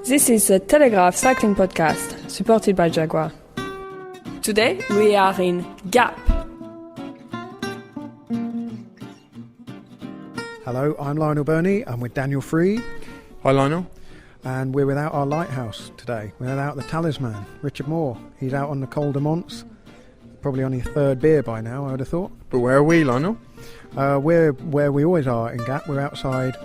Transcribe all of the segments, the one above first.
This is the Telegraph Cycling Podcast, supported by Jaguar. Today we are in Gap. Hello, I'm Lionel Birnie. I'm with Daniel Friebe. Hi Lionel. And we're without our lighthouse today. We're without the talisman, Richard Moore. He's out on the Col de Manse. Probably on his third beer by now, I would have thought. But where are we, Lionel? We're where we always are in Gap. We're outside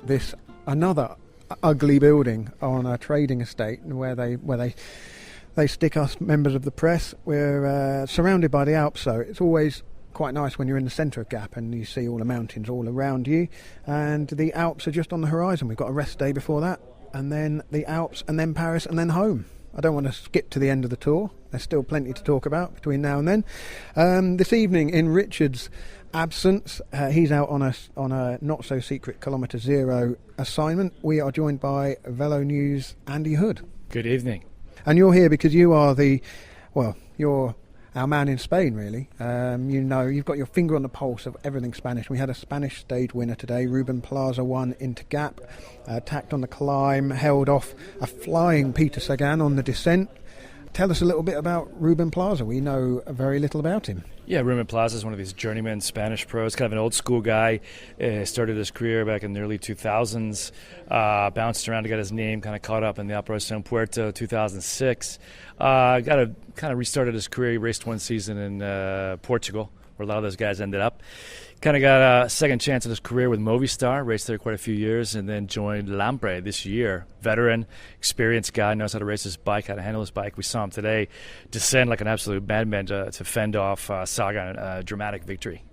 this another ugly building on a trading estate where they stick us members of the press. We're surrounded by the Alps, so it's always quite nice when you're in the centre of Gap and you see all the mountains all around you, and the Alps are just on the horizon. We've got a rest day before that, and then the Alps, and then Paris, and then home. I don't want to skip to the end of the tour. There's still plenty to talk about between now and then. This evening, in Richard's absence, he's out on a not so secret kilometre zero assignment. We are joined by VeloNews Andy Hood. Good evening. And you're here because you are you're our man in Spain, really. You've got your finger on the pulse of everything Spanish. We had a Spanish stage winner today. Ruben Plaza won into Gap, attacked on the climb, held off a flying Peter Sagan on the descent. Tell us a little bit about Ruben Plaza. We know very little about him. Yeah, Ruben Plaza is one of these journeyman Spanish pros, kind of an old school guy. Started his career back in the early 2000s, bounced around to get his name kind of caught up in the Operación Puerto 2006. Restarted his career. He raced one season in Portugal, where a lot of those guys ended up. Kind of got a second chance in his career with Movistar, raced there quite a few years, and then joined Lampre this year. Veteran, experienced guy, knows how to race his bike, how to handle his bike. We saw him today descend like an absolute madman to fend off Sagan, a dramatic victory.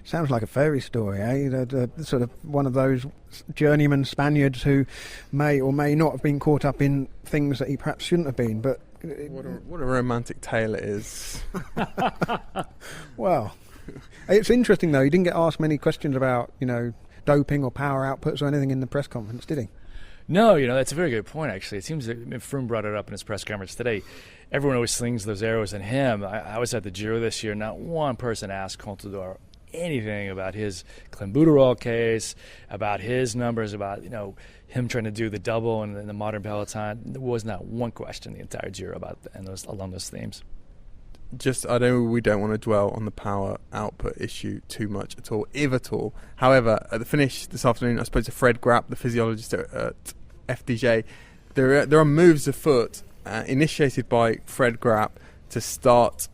Sounds like a fairy story, eh? The sort of one of those journeyman Spaniards who may or may not have been caught up in things that he perhaps shouldn't have been. But what a romantic tale it is. Well, it's interesting though. He didn't get asked many questions about doping or power outputs or anything in the press conference, did he? No, that's a very good point, actually. It seems that Friebe brought it up in his press conference today. Everyone always slings those arrows at him. I was at the Giro this year. Not one person asked Contador anything about his clenbuterol case, about his numbers, about him trying to do the double in the modern peloton. There was not one question the entire Giro along those themes. I know we don't want to dwell on the power output issue too much at all, if at all. However, at the finish this afternoon, I spoke to Fred Grapp, the physiologist at FDJ. There are moves afoot initiated by Fred Grapp to start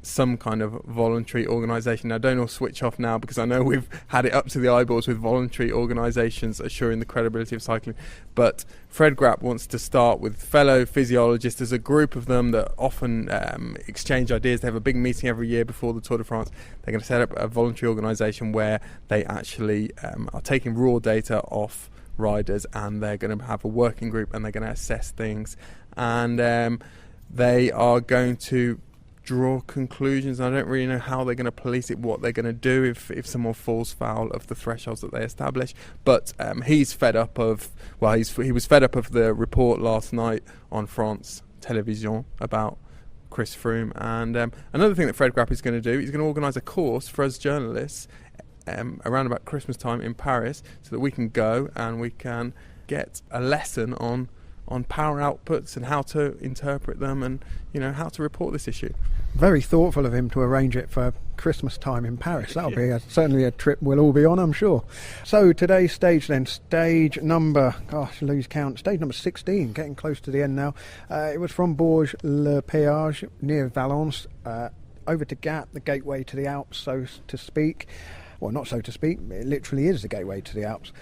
some kind of voluntary organisation. Now, don't all switch off now, because I know we've had it up to the eyeballs with voluntary organisations assuring the credibility of cycling, but Fred Grapp wants to start with fellow physiologists. There's a group of them that often exchange ideas. They have a big meeting every year before the Tour de France. They're going to set up a voluntary organisation where they actually are taking raw data off riders, and they're going to have a working group, and they're going to assess things, and they are going to draw conclusions. I don't really know how they're going to police it, what they're going to do if someone falls foul of the thresholds that they establish. But he's fed up of he was fed up of the report last night on France Television about Chris Froome. And another thing that Fred Grapp is going to do, he's going to organise a course for us journalists around about Christmas time in Paris, so that we can go and we can get a lesson on power outputs and how to interpret them, and how to report this issue. Very thoughtful of him to arrange it for Christmas time in Paris. That'll be certainly a trip we'll all be on, I'm sure. So today's stage then, stage number 16, getting close to the end now. It was from Bourg-de-Péage near Valence over to Gap, the gateway to the Alps, so to speak. Well, not so to speak, it literally is the gateway to the Alps.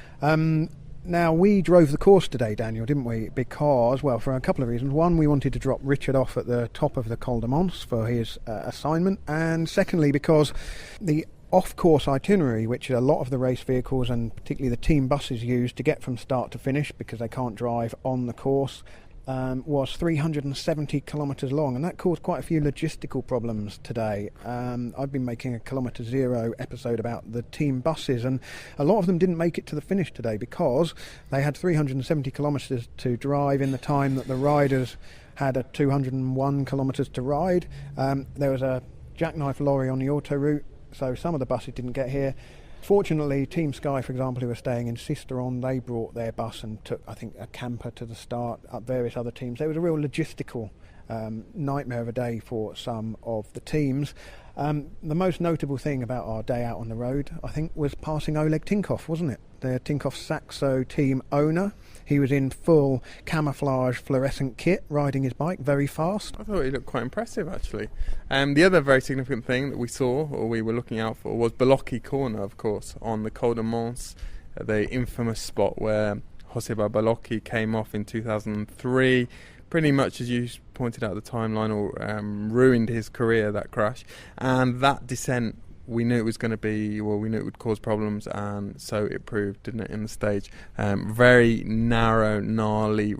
Now, we drove the course today, Daniel, didn't we? Because, for a couple of reasons. One, we wanted to drop Richard off at the top of the Col de Manse for his assignment. And secondly, because the off-course itinerary, which a lot of the race vehicles and particularly the team buses use to get from start to finish, because they can't drive on the course, was 370 kilometres long, and that caused quite a few logistical problems today. I've been making a Kilometre Zero episode about the team buses, and a lot of them didn't make it to the finish today because they had 370 kilometres to drive in the time that the riders had 201 kilometres to ride. There was a jackknife lorry on the autoroute, so some of the buses didn't get here. Fortunately, Team Sky, for example, who were staying in Sisteron, they brought their bus and took, I think, a camper to the start, various other teams. There was a real logistical nightmare of a day for some of the teams. The most notable thing about our day out on the road, I think, was passing Oleg Tinkoff, wasn't it? The Tinkoff Saxo team owner. He was in full camouflage fluorescent kit, riding his bike very fast. I thought he looked quite impressive, actually. The other very significant thing that we saw, or we were looking out for, was Balocchi Corner, of course, on the Col de Manse, the infamous spot where Joseba Balocchi came off in 2003. Pretty much, as you pointed out, the timeline or ruined his career, that crash. And that descent, we knew it was going to be, well, we knew it would cause problems, and so it proved, didn't it, in the stage. Very narrow, gnarly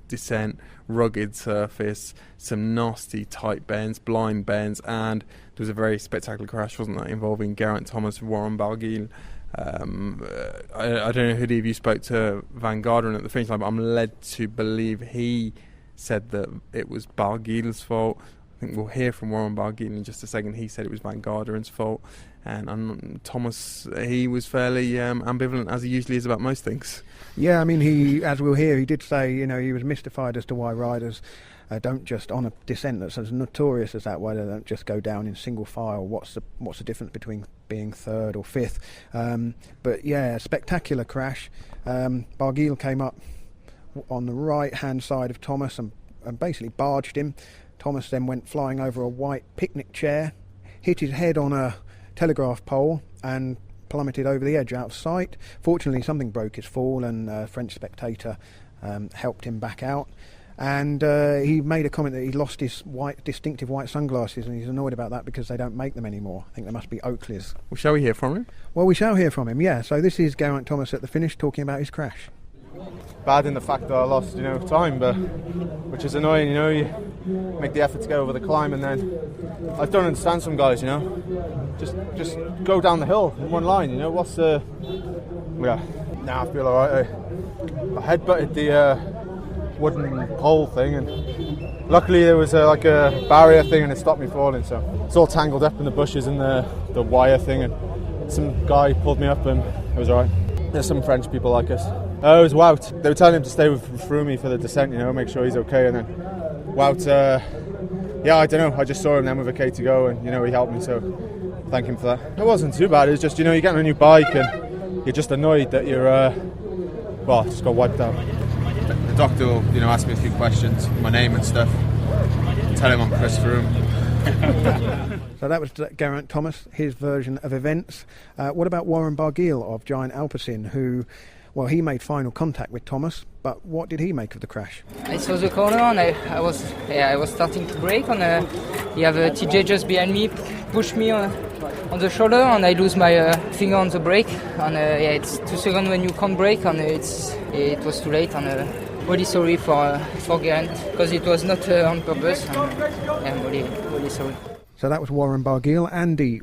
descent, rugged surface, some nasty tight bends, blind bends, and there was a very spectacular crash, wasn't that, involving Geraint Thomas and Ruben Plaza. I don't know who of you spoke to Van Garderen at the finish line, but I'm led to believe he said that it was Barguil's fault. I think we'll hear from Warren Barguil in just a second. He said it was Van Garderen's fault. And Thomas, he was fairly ambivalent, as he usually is about most things. Yeah, I mean, he, as we'll hear, he did say, he was mystified as to why riders don't just, on a descent that's as notorious as that, why they don't just go down in single file. What's the difference between being third or fifth? But yeah, spectacular crash. Barguil came up on the right-hand side of Thomas and basically barged him. Thomas then went flying over a white picnic chair, hit his head on a telegraph pole and plummeted over the edge out of sight. Fortunately, something broke his fall, and a French spectator helped him back out. And he made a comment that he lost his distinctive white sunglasses, and he's annoyed about that because they don't make them anymore. I think they must be Oakley's. Well, shall we hear from him? Well, we shall hear from him, yeah. So this is Geraint Thomas at the finish talking about his crash. Bad in the fact that I lost, time, but which is annoying. You make the effort to get over the climb, and then I don't understand some guys. Just go down the hill in one line. What's the? Yeah, now I feel alright. I headbutted the wooden pole thing, and luckily there was a barrier thing, and it stopped me falling. So it's all tangled up in the bushes and the wire thing, and some guy pulled me up, and it was alright. There's some French people like us. It was Wout. They were telling him to stay with Friebe for the descent, make sure he's okay. And then Wout, I don't know. I just saw him then with a K to go, and he helped me. So thank him for that. It wasn't too bad. It was just you get on a new bike and you're just annoyed that you're just got wiped out. The doctor will ask me a few questions, my name and stuff. Tell him I'm Chris Froome. So that was Geraint Thomas, his version of events. What about Warren Barguil of Giant Alpecin, who, well, he made final contact with Thomas, but what did he make of the crash? I saw the corner and I was starting to brake, and you have a TJ just behind me, pushed me on the shoulder, and I lose my finger on the brake. And it's 2 seconds when you can't brake, and it was too late. And really sorry for Geraint, because it was not on purpose. And, I'm really sorry. So that was Warren Barguil. Andy,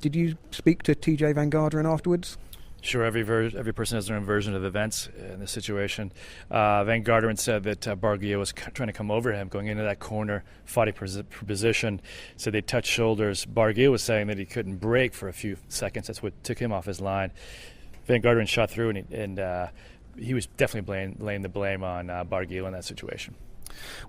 did you speak to TJ Van Garderen afterwards? Sure, every person has their own version of events in this situation. Van Garderen said that Barguil was trying to come over him, going into that corner, fighting for position. So they touched shoulders. Barguil was saying that he couldn't brake for a few seconds. That's what took him off his line. Van Garderen shot through, and he was definitely laying the blame on Barguil in that situation.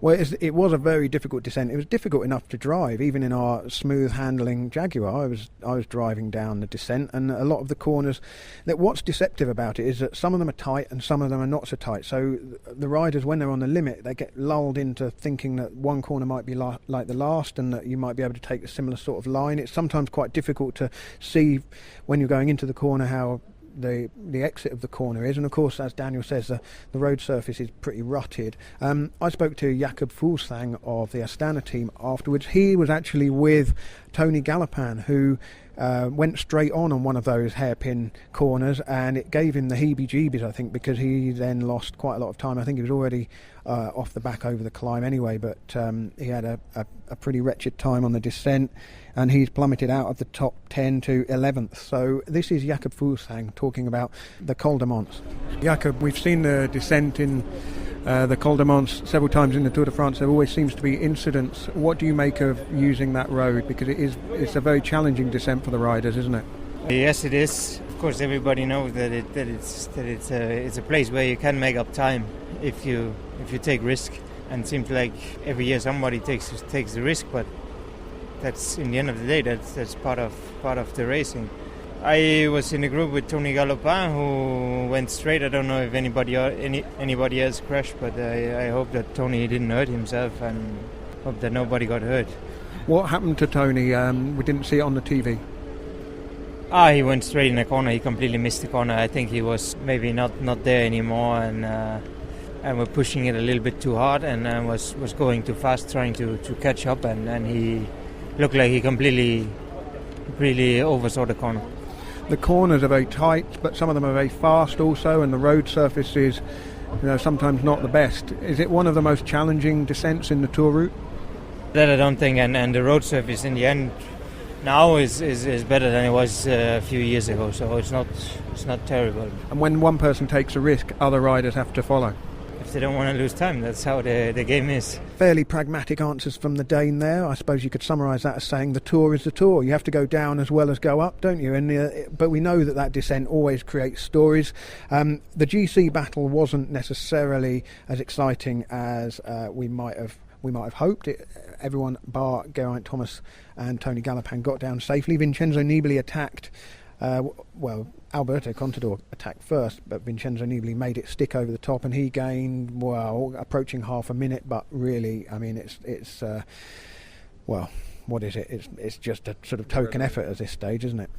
Well, it was a very difficult descent. It was difficult enough to drive, even in our smooth-handling Jaguar. I was driving down the descent, and a lot of the corners. What's deceptive about it is that some of them are tight and some of them are not so tight. So the riders, when they're on the limit, they get lulled into thinking that one corner might be like the last, and that you might be able to take a similar sort of line. It's sometimes quite difficult to see when you're going into the corner how the exit of the corner is, and of course, as Daniel says, the road surface is pretty rutted. I spoke to Jakob Fuglsang of the Astana team afterwards. He was actually with Tony Galopin, who went straight on one of those hairpin corners, and it gave him the heebie-jeebies, I think, because he then lost quite a lot of time. I think he was already off the back over the climb anyway, but he had a pretty wretched time on the descent, and he's plummeted out of the top 10 to 11th. So this is Jakob Fuglsang talking about the Col de Manse. Jakob, we've seen the descent in the Col de Manse several times in the Tour de France. There always seems to be incidents. What do you make of using that road? Because it's a very challenging descent for the riders, isn't it? Yes, it is. Of course, everybody knows that it's a place where you can make up time if you take risk. And it seems like every year somebody takes the risk, but that's in the end of the day that's part of the racing. I was in a group with Tony Galopin, who went straight. I don't know if anybody else crashed, but I hope that Tony didn't hurt himself and hope that nobody got hurt. What happened to Tony? We didn't see it on the TV. He went straight in the corner. He completely missed the corner. I think he was maybe not there anymore, and we're pushing it a little bit too hard, and was going too fast, trying to catch up, and he looked like he completely oversaw the corner. The corners are very tight, but some of them are very fast also, and the road surface is, sometimes not the best. Is it one of the most challenging descents in the Tour route? That I don't think, and the road surface in the end now is better than it was a few years ago, so it's not terrible. And when one person takes a risk, other riders have to follow. If they don't want to lose time, that's how the game is. Fairly pragmatic answers from the Dane there. I suppose you could summarise that as saying the Tour is the Tour. You have to go down as well as go up, don't you? But we know that descent always creates stories. The GC battle wasn't necessarily as exciting as we might have hoped. Everyone bar Geraint Thomas and Tony Galopin got down safely. Vincenzo Nibali attacked. Alberto Contador attacked first, but Vincenzo Nibali made it stick over the top, and he gained, approaching half a minute. But really, I mean, it's what is it? It's just a sort of token effort at this stage, isn't it?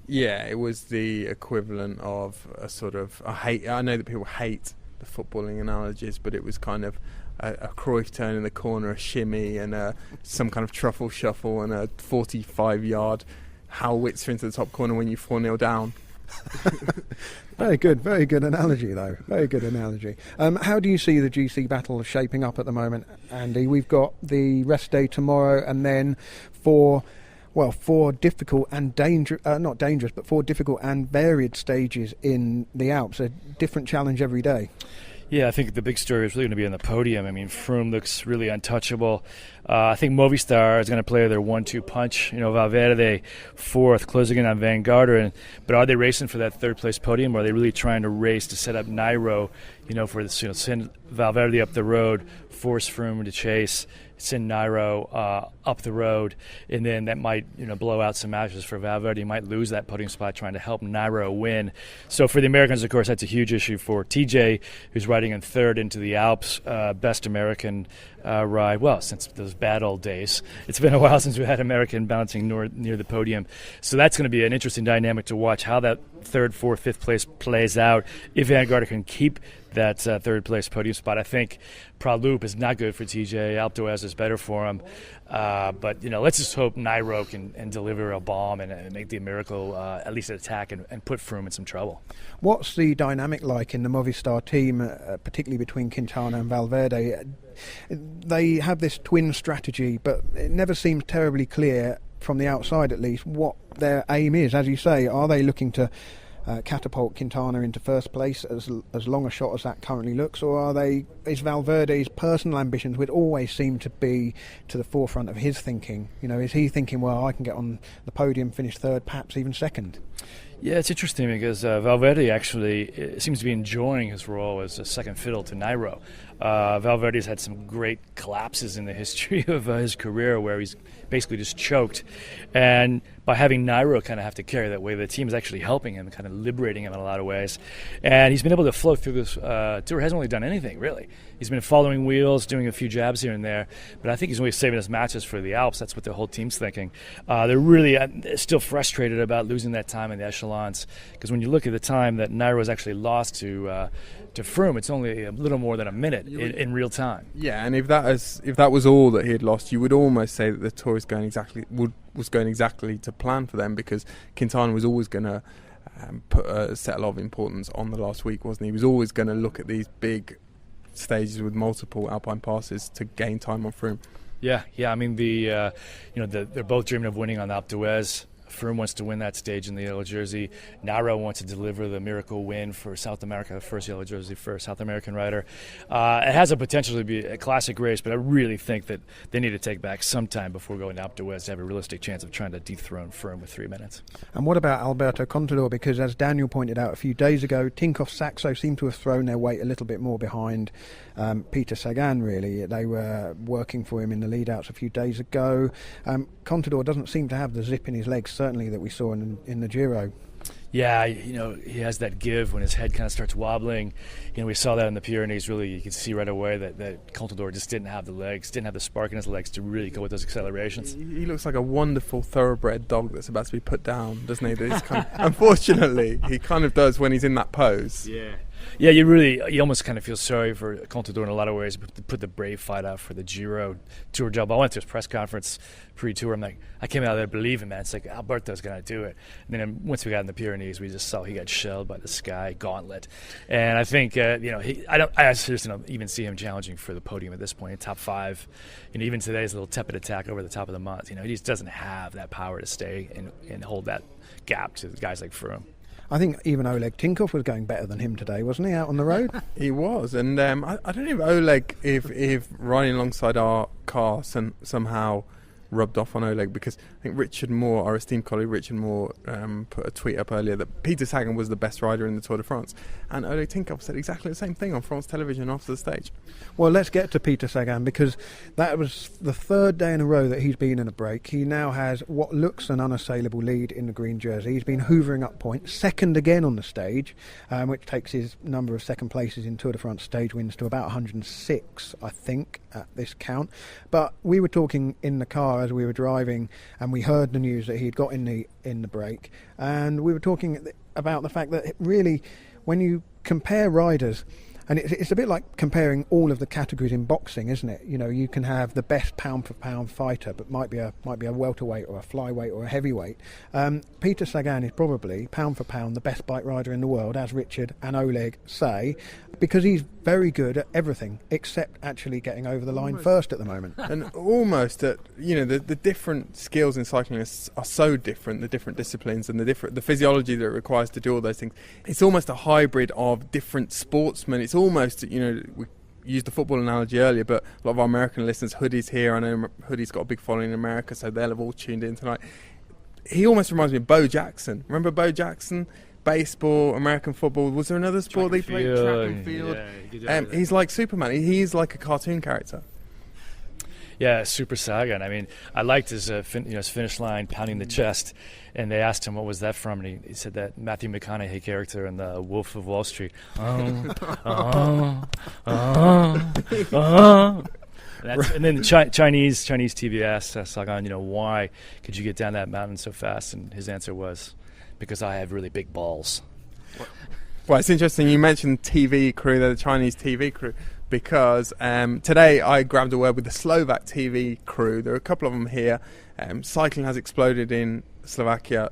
Yeah, it was the equivalent of a sort of I know that people hate the footballing analogies, but it was kind of a Cruyff turn in the corner, a shimmy, and some kind of truffle shuffle, and a 45-yard howitzer into the top corner when you 4-0 down. Very good analogy though. Very good analogy. How do you see the GC battle shaping up at the moment, Andy? We've got the rest day tomorrow, and then four difficult and not dangerous, but four difficult and varied stages in the Alps. A different challenge every day. Yeah, I think the big story is really going to be on the podium. I mean, Froome looks really untouchable. I think Movistar is going to play their 1-2 punch. Valverde fourth, closing in on Van Garderen. But are they racing for that third place podium, or are they really trying to race to set up Nairo? For this, send Valverde up the road, force Froome to chase, send Nairo up the road, and then that might blow out some matches for Valverde. He might lose that podium spot trying to help Nairo win. So for the Americans, of course, that's a huge issue for TJ, who's riding in third into the Alps, best American ride. Well, since those bad old days, it's been a while since we had American bouncing near the podium. So that's going to be an interesting dynamic to watch how that third, fourth, fifth place plays out. If Van Garderen can keep that third place podium spot. I think Pralup is not good for TJ. Alpe d'Huez is better for him. But let's just hope Nairo can deliver a bomb and make the miracle, at least attack and put Froome in some trouble. What's the dynamic like in the Movistar team, particularly between Quintana and Valverde? They have this twin strategy, but it never seems terribly clear from the outside, at least, what their aim is. As you say, are they looking to catapult Quintana into first place as long a shot as that currently looks, or is Valverde's personal ambitions, which always seem to be to the forefront of his thinking, is he thinking, well, I can get on the podium, finish third, perhaps even second? Yeah, it's interesting because Valverde actually seems to be enjoying his role as a second fiddle to Nairo. Valverde's had some great collapses in the history of his career where he's basically just choked. And by having Nairo kind of have to carry that way, the team is actually helping him, kind of liberating him in a lot of ways. And he's been able to flow through this tour. Hasn't really done anything, really. He's been following wheels, doing a few jabs here and there. But I think he's only saving his matches for the Alps. That's what the whole team's thinking. They're really still frustrated about losing that time in the echelons. Because when you look at the time that Nairo has actually lost to Froome, it's only a little more than a minute in real time. Yeah, and if that was all that he had lost, you would almost say that the tour was going exactly to plan for them, because Quintana was always going to set a lot of importance on the last week, wasn't he? He was always going to look at these big stages with multiple alpine passes to gain time on Froome. Yeah. I mean, they're both dreaming of winning on Alpe d'Huez. Froome wants to win that stage in the yellow jersey. Nairo wants to deliver the miracle win for South America, the first yellow jersey for a South American rider. It has a potential to be a classic race, but I really think that they need to take back some time before going to Alpe d'Huez to have a realistic chance of trying to dethrone Froome with 3 minutes. And what about Alberto Contador? Because as Daniel pointed out a few days ago, Tinkoff Saxo seem to have thrown their weight a little bit more behind Peter Sagan, really. They were working for him in the lead-outs a few days ago. Contador doesn't seem to have the zip in his legs, certainly, that we saw in the Giro. Yeah, he has that give when his head kind of starts wobbling. We saw that in the Pyrenees. Really, you could see right away that Contador just didn't have the legs, didn't have the spark in his legs to really go with those accelerations. He looks like a wonderful thoroughbred dog that's about to be put down, doesn't he? Unfortunately, he kind of does when he's in that pose. Yeah, you almost kind of feel sorry for Contador in a lot of ways. Put the brave fight out for the Giro Tour job. I went to his press conference pre-tour. I came out there believing, man. It's like Alberto's going to do it. And then once we got in the Pyrenees, we just saw he got shelled by the Sky Gauntlet. And I think I seriously don't even see him challenging for the podium at this point. In top 5, even today's little tepid attack over the top of the Mont. He just doesn't have that power to stay and hold that gap to guys like Froome. I think even Oleg Tinkoff was going better than him today, wasn't he, out on the road? He was, and I don't know if Oleg, if riding alongside our car somehow rubbed off on Oleg, because I think Richard Moore, our esteemed colleague Richard Moore, put a tweet up earlier that Peter Sagan was the best rider in the Tour de France, and Oleg Tinkoff said exactly the same thing on France Television after the stage. Well, let's get to Peter Sagan, because that was the 3rd day in a row that he's been in a break. He now has what looks an unassailable lead in the green jersey. He's been hoovering up points, second again on the stage, which takes his number of second places in Tour de France stage wins to about 106, I think, at this count. But we were talking in the car as we were driving, and we heard the news that he'd got in the break, and we were talking about the fact that really, when you compare riders, and it's a bit like comparing all of the categories in boxing, isn't it? You can have the best pound for pound fighter, but might be a welterweight or a flyweight or a heavyweight. Peter Sagan is probably pound for pound the best bike rider in the world, as Richard and Oleg say, because he's very good at everything except actually getting over the line first at the moment. And almost that, the different skills in cycling are so different, the different disciplines and the physiology that it requires to do all those things. It's almost a hybrid of different sportsmen. It's almost, we used the football analogy earlier, but a lot of our American listeners, Hoodie's here. I know Hoodie's got a big following in America, so they'll have all tuned in tonight. He almost reminds me of Bo Jackson. Remember Bo Jackson? Baseball, American football. Was there another sport they played? Track and field. Yeah, he's like Superman. He's like a cartoon character. Yeah, Super Sagan. I liked his finish line pounding the chest, and they asked him what was that from, and he said that Matthew McConaughey character in The Wolf of Wall Street. And then the Chinese TV asked Sagan, why could you get down that mountain so fast? And his answer was, because I have really big balls. Well, it's interesting you mentioned TV crew, the Chinese TV crew, because today I grabbed a word with the Slovak TV crew. There are a couple of them here. Cycling has exploded in Slovakia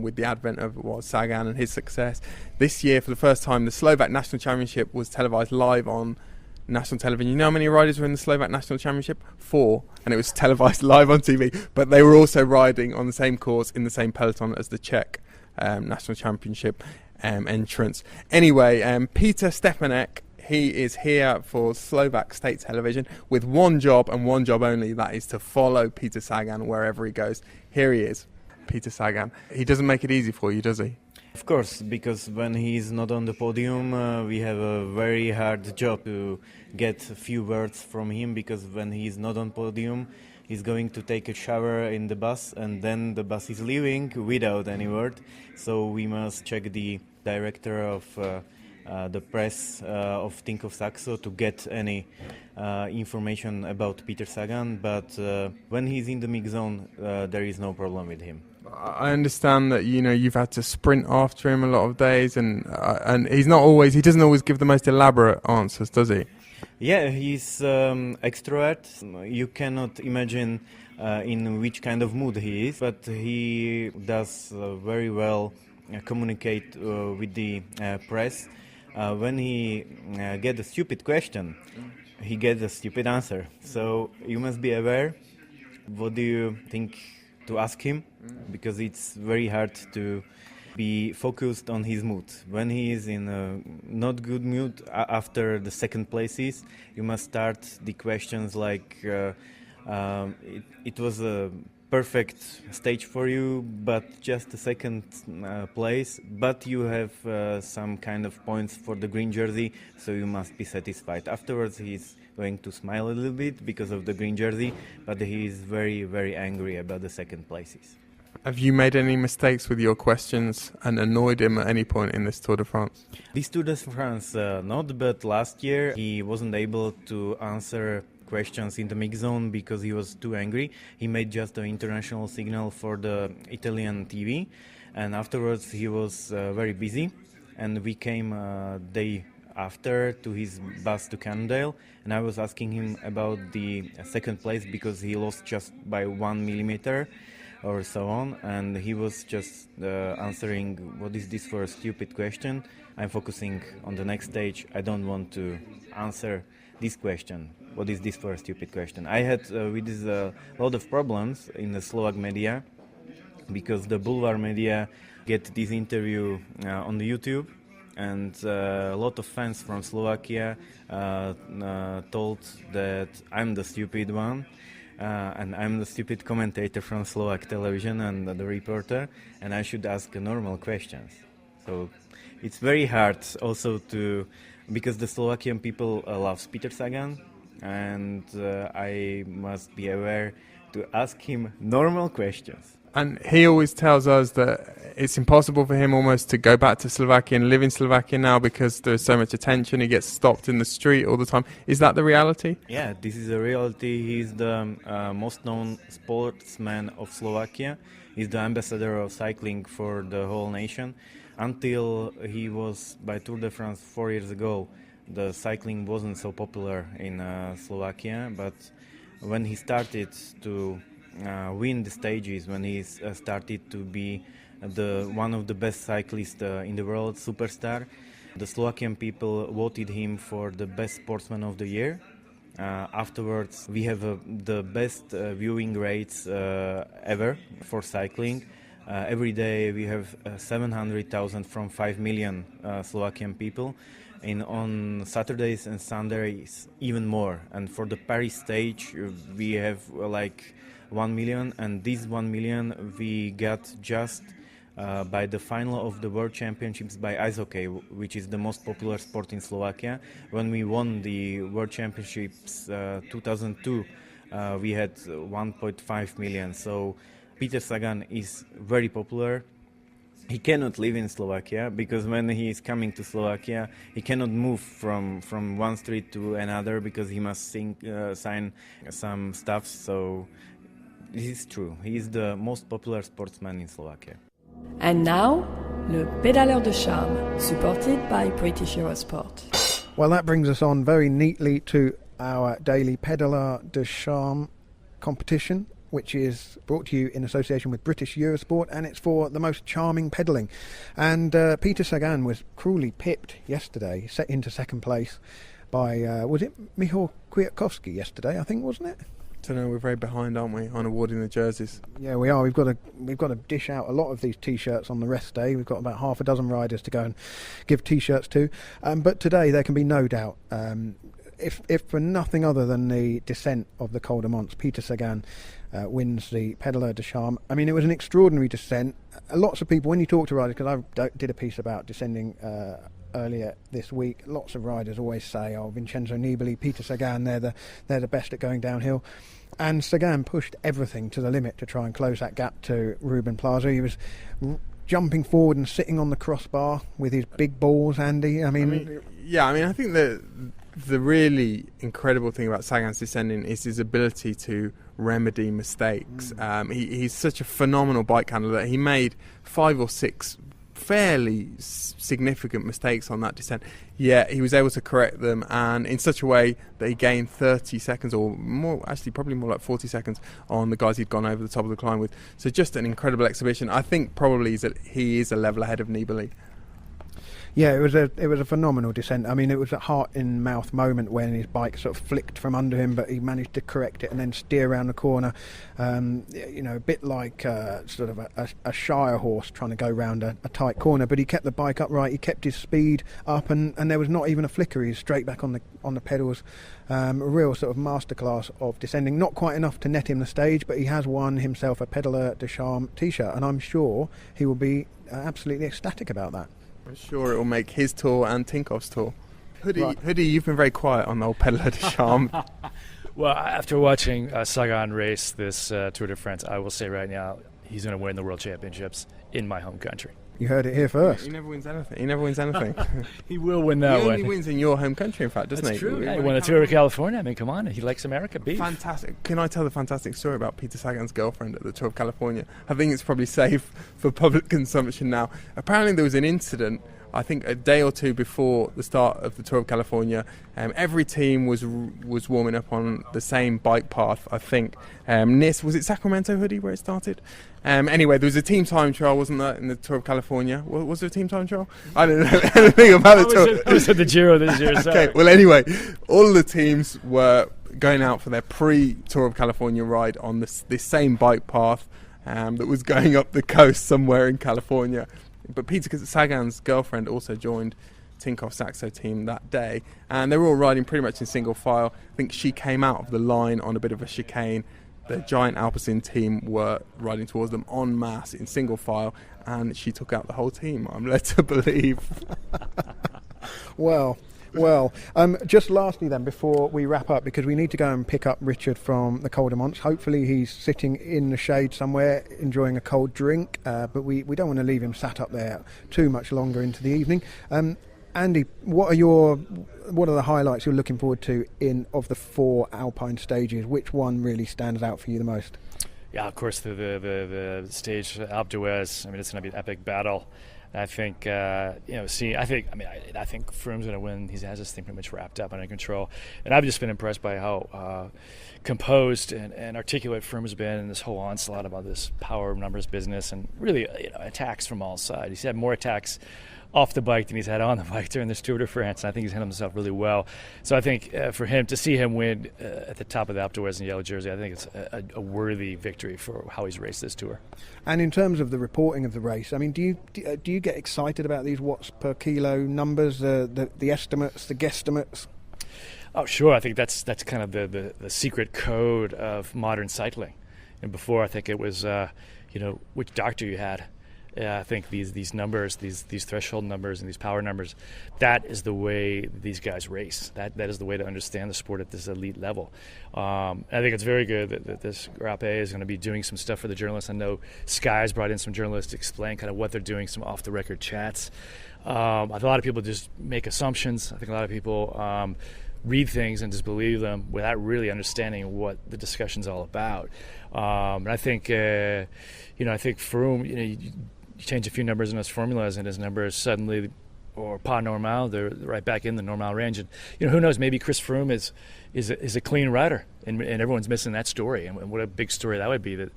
with the advent of Sagan and his success. This year, for the first time, the Slovak National Championship was televised live on national television. You know how many riders were in the Slovak National Championship? 4, and it was televised live on TV, but they were also riding on the same course in the same peloton as the Czech National Championship entrants. Anyway, Peter Stepanek, he is here for Slovak State Television with one job and one job only, that is to follow Peter Sagan wherever he goes. Here he is, Peter Sagan. He doesn't make it easy for you, does he? Of course, because when he's not on the podium, we have a very hard job to get a few words from him, because when he's not on podium, he's going to take a shower in the bus, and then the bus is leaving without any word. So we must check the director of the press of Tinkoff Saxo to get any information about Peter Sagan. But when he's in the mix zone, there is no problem with him. I understand that you've had to sprint after him a lot of days, and he doesn't always give the most elaborate answers, does he? Yeah, he's extrovert. You cannot imagine in which kind of mood he is, but he does very well communicate with the press. When he gets a stupid question, he gets a stupid answer. So you must be aware. What do you think to ask him, because it's very hard to be focused on his mood. When he is in a not good mood after the second places, you must start the questions like it was a perfect stage for you, but just a second place, but you have some kind of points for the green jersey, so you must be satisfied. Afterwards he's going to smile a little bit because of the green jersey, but he is very, very angry about the second places. Have you made any mistakes with your questions and annoyed him at any point in this Tour de France? This Tour de France not, but last year he wasn't able to answer questions in the mix zone because he was too angry. He made just an international signal for the Italian TV, and afterwards he was very busy, and we came day after to his bus to Cannondale, and I was asking him about the second place because he lost just by 1 millimeter or so on, and he was just answering, what is this for a stupid question? I'm focusing on the next stage. I don't want to answer this question. What is this for a stupid question? I had with this a lot of problems in the Slovak media, because the boulevard media get this interview on the YouTube, and a lot of fans from Slovakia told that I'm the stupid one, and I'm the stupid commentator from Slovak television and the reporter, and I should ask normal questions. So it's very hard also to, because the Slovakian people love Peter Sagan, and I must be aware to ask him normal questions. And he always tells us that it's impossible for him almost to go back to Slovakia and live in Slovakia now because there's so much attention. He gets stopped in the street all the time. Is that the reality? Yeah, this is the reality. He's the most known sportsman of Slovakia. He's the ambassador of cycling for the whole nation. Until he was by Tour de France 4 years ago, the cycling wasn't so popular in Slovakia, but when he started to win the stages, when he started to be one of the best cyclists in the world, superstar, the Slovakian people voted him for the best sportsman of the year. Afterwards, we have the best viewing rates ever for cycling. Every day we have 700,000 from 5 million Slovakian people. And on Saturdays and Sundays even more. And for the Paris stage we have like 1 million, and this 1 million we got just by the final of the World Championships by ice hockey, which is the most popular sport in Slovakia. When we won the World Championships 2002, we had 1.5 million. So Peter Sagan is very popular. He cannot live in Slovakia because when he is coming to Slovakia, he cannot move from one street to another because he must sign some stuff. So this is true. He is the most popular sportsman in Slovakia. And now, le Pédaleur de Charme, supported by British Eurosport. Well, that brings us on very neatly to our daily Pédaleur de Charme competition, which is brought to you in association with British Eurosport, and it's for the most charming pedalling. And Peter Sagan was cruelly pipped yesterday, set into second place by, was it Michał Kwiatkowski yesterday, I think, wasn't it? I don't know, we're very behind, aren't we, on awarding the jerseys? Yeah, we are. We've got to dish out a lot of these T-shirts on the rest day. We've got about half a dozen riders to go and give T-shirts to. But today there can be no doubt, if for nothing other than the descent of the Col de Manse, Peter Sagan wins the Pédaleur de Charme. I mean, it was an extraordinary descent. Lots of people, when you talk to riders, because I did a piece about descending earlier this week, lots of riders always say, oh, Vincenzo Nibali, Peter Sagan, they're the best at going downhill. And Sagan pushed everything to the limit to try and close that gap to Ruben Plaza. He was jumping forward and sitting on the crossbar with his big balls, Andy. I think the really incredible thing about Sagan's descending is his ability to remedy mistakes. He's such a phenomenal bike handler that he made 5 or 6 fairly significant mistakes on that descent, yet he was able to correct them, and in such a way that he gained 30 seconds or more, actually probably more like 40 seconds on the guys he'd gone over the top of the climb with. So just an incredible exhibition. I think probably he is a level ahead of Nibali. Yeah, it was a phenomenal descent. I mean, it was a heart-in-mouth moment when his bike sort of flicked from under him, but he managed to correct it and then steer around the corner. A bit like sort of a Shire horse trying to go round a tight corner, but he kept the bike upright. He kept his speed up, and there was not even a flicker. He was straight back on the pedals. A real sort of masterclass of descending. Not quite enough to net him the stage, but he has won himself a Pédaleur de Charme T-shirt, and I'm sure he will be absolutely ecstatic about that. I'm sure it will make his tour and Tinkoff's tour. Hoodie, Right. Hoodie, you've been very quiet on the old Pédaleur de Charme. Well, after watching Sagan race this Tour de France, I will say right now, he's going to win the World Championships in my home country. You heard it here first. He never wins anything. He will win that He one. only wins in your home country, in fact, doesn't That's he? true. Yeah, he won the Tour of California. I mean, come on. He likes America beef. Fantastic. Can I tell the fantastic story about Peter Sagan's girlfriend at the Tour of California? I think it's probably safe for public consumption now. Apparently there was an incident, I think a day or two before the start of the Tour of California. Every team was warming up on the same bike path, I think. Was it Sacramento, Hoodie, where it started? Anyway, there was a team time trial, wasn't there, in the Tour of California? Was there a team time trial? I don't know anything about the Tour. I was at the Giro this year, sorry. Okay, well, anyway, all the teams were going out for their pre-Tour of California ride on this same bike path that was going up the coast somewhere in California. But Peter Sagan's girlfriend also joined Tinkoff Saxo team that day, and they were all riding pretty much in single file. I think she came out of the line on a bit of a chicane. The Giant Alpecin team were riding towards them en masse in single file, and she took out the whole team, I'm led to believe. Well, just lastly then, before we wrap up, because we need to go and pick up Richard from the Col de Manse. Hopefully he's sitting in the shade somewhere enjoying a cold drink, but we don't want to leave him sat up there too much longer into the evening. Andy, what are the highlights you're looking forward to of the 4 Alpine stages? Which one really stands out for you the most? Yeah, of course, the stage Alpe d'Huez. I mean, it's going to be an epic battle. I think, I think Froome's going to win. He has this thing pretty much wrapped up under control. And I've just been impressed by how composed and articulate Froome has been in this whole onslaught about this power numbers business, and really, attacks from all sides. He's had more attacks off the bike than he's had on the bike during this Tour de France, and I think he's handled himself really well. So I think for him to see him win at the top of the Alpe d'Huez in yellow jersey, I think it's a worthy victory for how he's raced this tour. And in terms of the reporting of the race, I mean, do you get excited about these watts per kilo numbers, the estimates, the guesstimates? Oh, sure. I think that's kind of the secret code of modern cycling. And before, I think it was which doctor you had. I think these numbers, these threshold numbers and these power numbers, that is the way these guys race. That is the way to understand the sport at this elite level. I think it's very good that this Grappe is going to be doing some stuff for the journalists. I know Sky's brought in some journalists to explain kind of what they're doing, some off-the-record chats. I think a lot of people just make assumptions. I think a lot of people read things and just believe them without really understanding what the discussion's all about. And I think, Froome, you change a few numbers in his formulas, and his numbers suddenly, or pas normal, they're right back in the normal range. And who knows? Maybe Chris Froome is a clean rider, and everyone's missing that story. And what a big story that would be.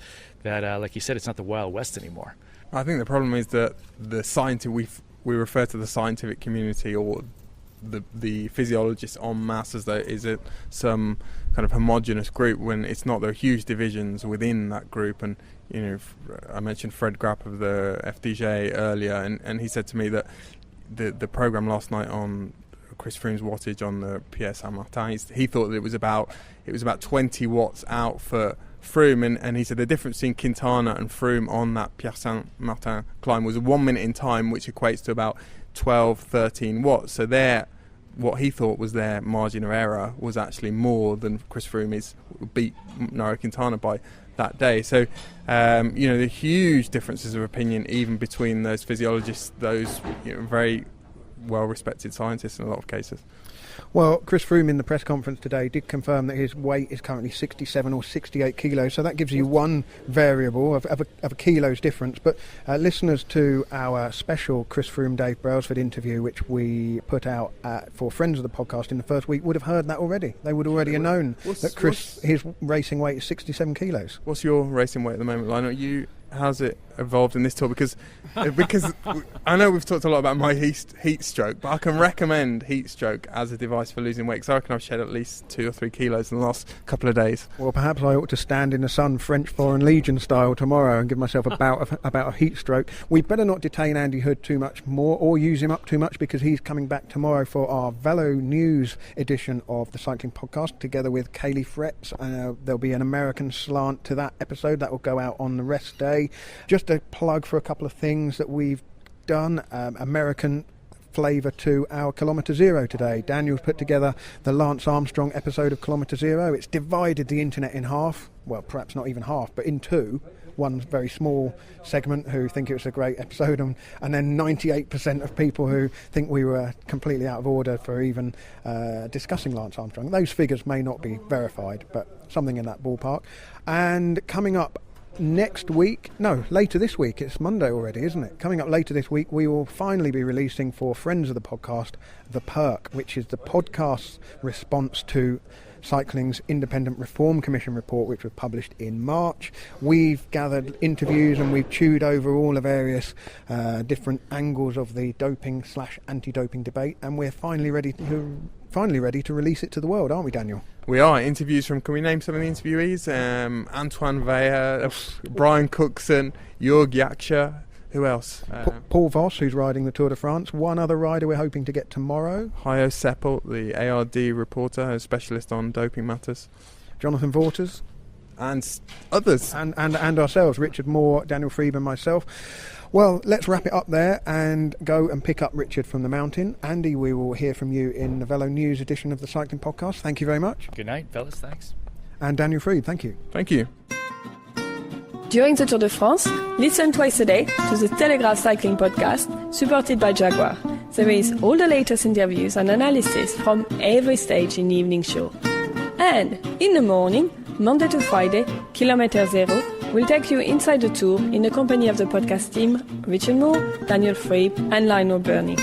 That like you said, it's not the Wild West anymore. I think the problem is that we refer to the scientific community or the physiologists en masse as though is it some kind of homogenous group, when it's not. There are huge divisions within that group. And I mentioned Fred Grapp of the FDJ earlier, and he said to me that the program last night on Chris Froome's wattage on the Pierre Saint-Martin, he thought that it was about 20 watts out for Froome, and he said the difference between Quintana and Froome on that Pierre Saint-Martin climb was 1 minute in time, which equates to about 12-13 watts. So what he thought was their margin of error was actually more than Chris Froome beat Nairo Quintana by that day. So the huge differences of opinion even between those physiologists, those very well respected scientists in a lot of cases. Well, Chris Froome in the press conference today did confirm that his weight is currently 67 or 68 kilos, so that gives you one variable of a kilo's difference. But listeners to our special Chris Froome Dave Brailsford interview, which we put out for friends of the podcast in the first week, would have heard that already. They would already have known that his racing weight is 67 kilos. What's your racing weight at the moment, Lionel? how's it evolved in this tour? Because I know we've talked a lot about my heat stroke, but I can recommend heat stroke as a device for losing weight, because I reckon I've shed at least 2 or 3 kilos in the last couple of days. Well, perhaps I ought to stand in the sun French Foreign Legion style tomorrow and give myself a bout about a heat stroke. We better not detain Andy Hood too much more or use him up too much, because he's coming back tomorrow for our VeloNews edition of the Cycling Podcast together with Kaylee Fretz. There'll be an American slant to that episode that will go out on the rest day. Just a plug for a couple of things that we've done. American flavour to our Kilometre Zero today. Daniel's put together the Lance Armstrong episode of Kilometre Zero. It's divided the internet in half, well, perhaps not even half, but in two. One very small segment who think it was a great episode, and then 98% of people who think we were completely out of order for even discussing Lance Armstrong. Those figures may not be verified, but something in that ballpark. And coming up later this week, it's Monday already, isn't it? Coming up later this week, we will finally be releasing for friends of the podcast, The Perk, which is the podcast's response to Cycling's Independent Reform Commission report, which was published in March. We've gathered interviews and we've chewed over all the various different angles of the doping/anti-doping debate, and we're finally ready to release it to the world, aren't we, Daniel? We are. Interviews from, can we name some of the interviewees? Antoine Weyer, Brian Cookson, Jörg Yaksha. Who else? Paul Voss, who's riding the Tour de France. One other rider we're hoping to get tomorrow. Hayo Seppelt, the ARD reporter, a specialist on doping matters. Jonathan Vaughters. And others. And ourselves, Richard Moore, Daniel Friebe and myself. Well, let's wrap it up there and go and pick up Richard from the mountain. Andy, we will hear from you in the VeloNews edition of the Cycling Podcast. Thank you very much. Good night, fellas. Thanks. And Daniel Friebe, thank you. Thank you. During the Tour de France, listen twice a day to the Telegraph Cycling Podcast, supported by Jaguar. There is all the latest interviews and analysis from every stage in the evening show. And in the morning, Monday to Friday, Kilometre Zero will take you inside the tour in the company of the podcast team, Richard Moore, Daniel Friebe and Lionel Birnie.